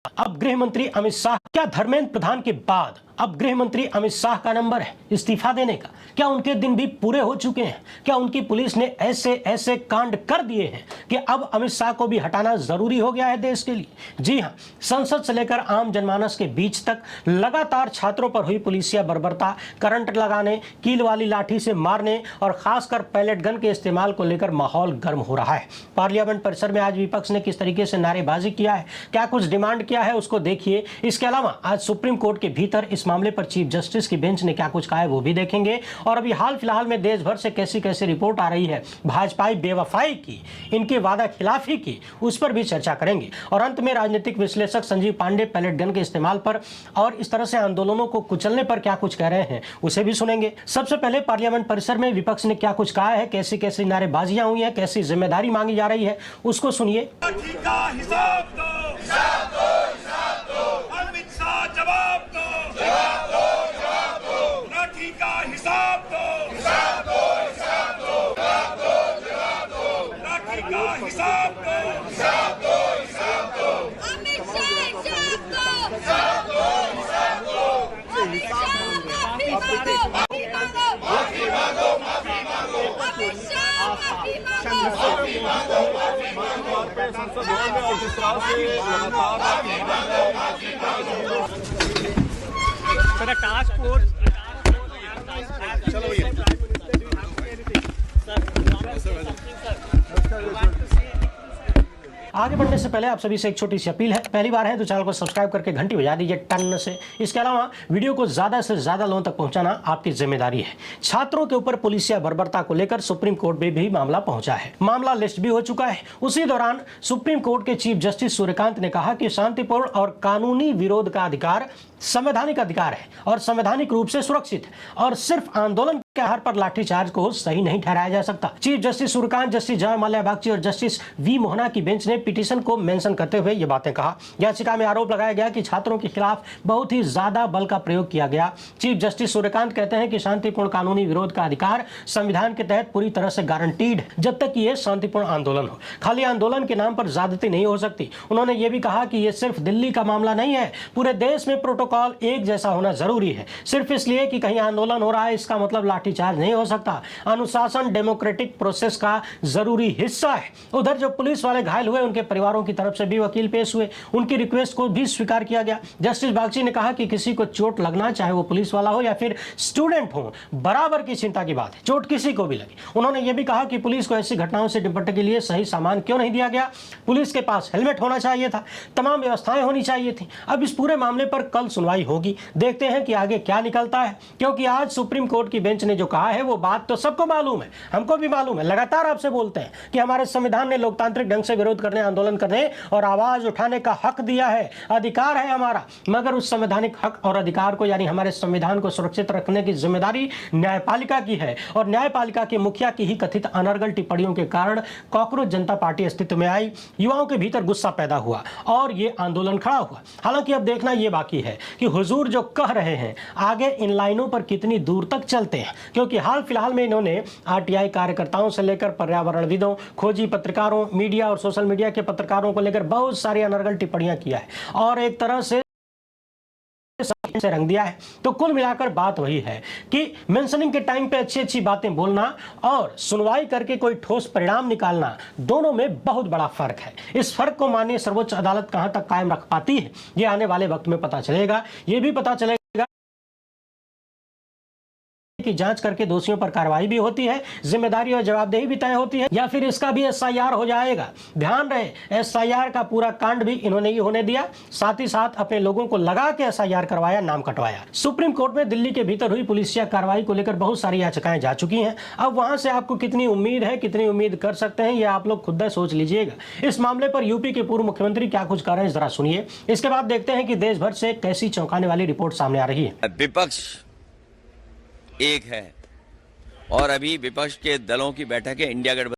अब गृह मंत्री अमित शाह, क्या धर्मेंद्र प्रधान के बाद अब गृह मंत्री अमित शाह का नंबर है इस्तीफा देने का? क्या उनके दिन भी पूरे हो चुके हैं? क्या उनकी पुलिस ने ऐसे ऐसे कांड कर दिए हैं कि अब अमित शाह को भी हटाना जरूरी हो गया है देश के लिए? जी हां, संसद से लेकर आम जनमानस के बीच तक लगातार छात्रों पर हुई पुलिसिया बर्बरता, करंट लगाने, कील वाली लाठी से मारने और खासकर पैलेट गन के इस्तेमाल को लेकर माहौल गर्म हो रहा है। पार्लियामेंट परिसर में आज विपक्ष ने किस तरीके से नारेबाजी किया है, क्या कुछ डिमांड किया है, उसको देखिए। इसके अलावा आज सुप्रीम कोर्ट के भीतर इस मामले पर चीफ जस्टिस की बेंच ने क्या कुछ कहा है वो भी देखेंगे। और अभी हाल फिलहाल में देश भर से कैसी कैसी रिपोर्ट आ रही है भाजपाई बेवफाई की, इनके वादा खिलाफी की, उस पर भी चर्चा करेंगे। और अंत में राजनीतिक विश्लेषक संजीव पांडे पैलेट गन के इस्तेमाल पर और इस तरह से आंदोलनों को कुचलने पर क्या कुछ कह रहे हैं उसे भी सुनेंगे। सबसे पहले पार्लियामेंट परिसर में विपक्ष ने क्या कुछ कहा है, कैसी कैसी नारेबाजियां हुई है, कैसी जिम्मेदारी मांगी जा रही है, उसको सुनिए। टास्क फोर्स आगे बढ़ने से पहले आप सभी से एक छोटी सी अपील है, पहली बार है तो चैनल को सब्सक्राइब करके घंटी बजा दीजिए टन से। इसके अलावा वीडियो को ज्यादा से ज्यादा लोगों तक पहुंचाना आपकी जिम्मेदारी है। छात्रों के ऊपर पुलिसिया बर्बरता को लेकर सुप्रीम कोर्ट में भी मामला पहुंचा है, मामला लिस्ट भी हो चुका है। उसी दौरान सुप्रीम कोर्ट के चीफ जस्टिस सूर्यकांत ने कहा कि शांतिपूर्ण और कानूनी विरोध का अधिकार संवैधानिक अधिकार है और संवैधानिक रूप से सुरक्षित है और सिर्फ आंदोलन के आधार पर लाठीचार्ज को सही नहीं ठहराया जा सकता। चीफ जस्टिस सूर्यकांत, जस्टिस जय माल्या बागची और जस्टिस वी मोहना की बेंच ने पिटीशन को मेंशन करते हुए ये बातें कहा। याचिका में आरोप लगाया गया कि छात्रों के खिलाफ बहुत ही ज्यादा बल का प्रयोग किया गया। चीफ जस्टिस सूर्यकांत कहते हैं कि शांतिपूर्ण कानूनी विरोध का अधिकार संविधान के तहत पूरी तरह से गारंटीड है जब तक कि ये शांतिपूर्ण आंदोलन हो। खाली आंदोलन के नाम पर ज्यादती नहीं हो सकती। उन्होंने ये भी कहा कि ये सिर्फ दिल्ली का मामला नहीं है, पूरे देश में प्रोटोकॉल एक जैसा होना जरूरी है। सिर्फ इसलिए कि कहीं आंदोलन हो रहा है इसका मतलब लाठीचार्ज नहीं हो सकता। अनुशासन डेमोक्रेटिक प्रोसेस का जरूरी हिस्सा है। उधर जो पुलिस वाले घायल हुए उनके परिवारों की तरफ से भी वकील पेश हुए, उनकी रिक्वेस्ट को भी स्वीकार किया गया। जस्टिस बागची ने कहा कि किसी को चोट लगना, चाहे वो पुलिस वाला हो या फिर स्टूडेंट हो, बराबर की चिंता की बात है, चोट किसी को भी लगे। उन्होंने ये भी कहा कि पुलिस को ऐसी घटनाओं से निपटने के लिए सही सामान क्यों नहीं दिया गया। पुलिस के पास हेलमेट होना चाहिए था, तमाम व्यवस्थाएं होनी चाहिए थी। अब इस पूरे मामले पर कल सुनवाई होगी, देखते हैं कि आगे क्या निकलता है। क्योंकि आज सुप्रीम कोर्ट की बेंच ने जो कहा है वो बात तो सबको मालूम है, हमको भी मालूम है। लगातार आपसे बोलते हैं कि हमारे संविधान ने लोकतांत्रिक ढंग से विरोध करने, आंदोलन करने और आवाज उठाने का हक दिया है, अधिकार है हमारा। मगर उस संवैधानिक हक और अधिकार को यानी हमारे संविधान को सुरक्षित रखने की जिम्मेदारी न्यायपालिका की है। और न्यायपालिका के मुखिया की ही कथित अनर्गल टिप्पणियों के कारण कॉकरोच जनता पार्टी अस्तित्व में आई। युवाओं के भीतर गुस्सा पैदा हुआ और ये आंदोलन खड़ा हुआ। हालांकि अब देखना यह बाकी है कि हुजूर जो कह रहे हैं आगे इन लाइनों पर कितनी दूर तक चलते हैं। क्योंकि हाल फिलहाल में इन्होंने आरटीआई कार्यकर्ताओं से लेकर पर्यावरणविदों, खोजी पत्रकारों, मीडिया और सोशल मीडिया के पत्रकारों को लेकर बहुत सारी अनर्गल टिप्पणियां किया है और एक तरह से रंग दिया है। तो कुल मिलाकर बात वही है कि मेंशनिंग के टाइम पे अच्छी अच्छी बातें बोलना और सुनवाई करके कोई ठोस परिणाम निकालना, दोनों में बहुत बड़ा फर्क है। इस फर्क को माननीय सर्वोच्च अदालत कहां तक कायम रख पाती है ये आने वाले वक्त में पता चलेगा। ये भी पता चलेगा की जांच करके दोषियों पर कार्रवाई भी होती है, जिम्मेदारी और जवाबदेही भी तय होती है, या फिर इसका भी एसआईआर हो जाएगा। ध्यान रहे, एसआईआर का पूरा कांड भी इन्होंने ही होने दिया, साथ ही साथ अपने लोगों को लगा के एसआईआर करवाया, नाम कटवाया। सुप्रीम कोर्ट में दिल्ली के भीतर हुई पुलिसिया कार्रवाई को लेकर बहुत सारी याचिकाएं जा चुकी हैं। अब वहां से आपको कितनी उम्मीद है, कितनी उम्मीद कर सकते हैं, ये आप लोग खुद सोच लीजिएगा। इस मामले पर यूपी के पूर्व मुख्यमंत्री क्या कुछ कर रहे हैं जरा सुनिए। इसके बाद देखते हैं कि देश भर से कैसी चौंकाने वाली रिपोर्ट सामने आ रही है। विपक्ष एक है और अभी विपक्ष के दलों की बैठक है इंडिया गठबंधन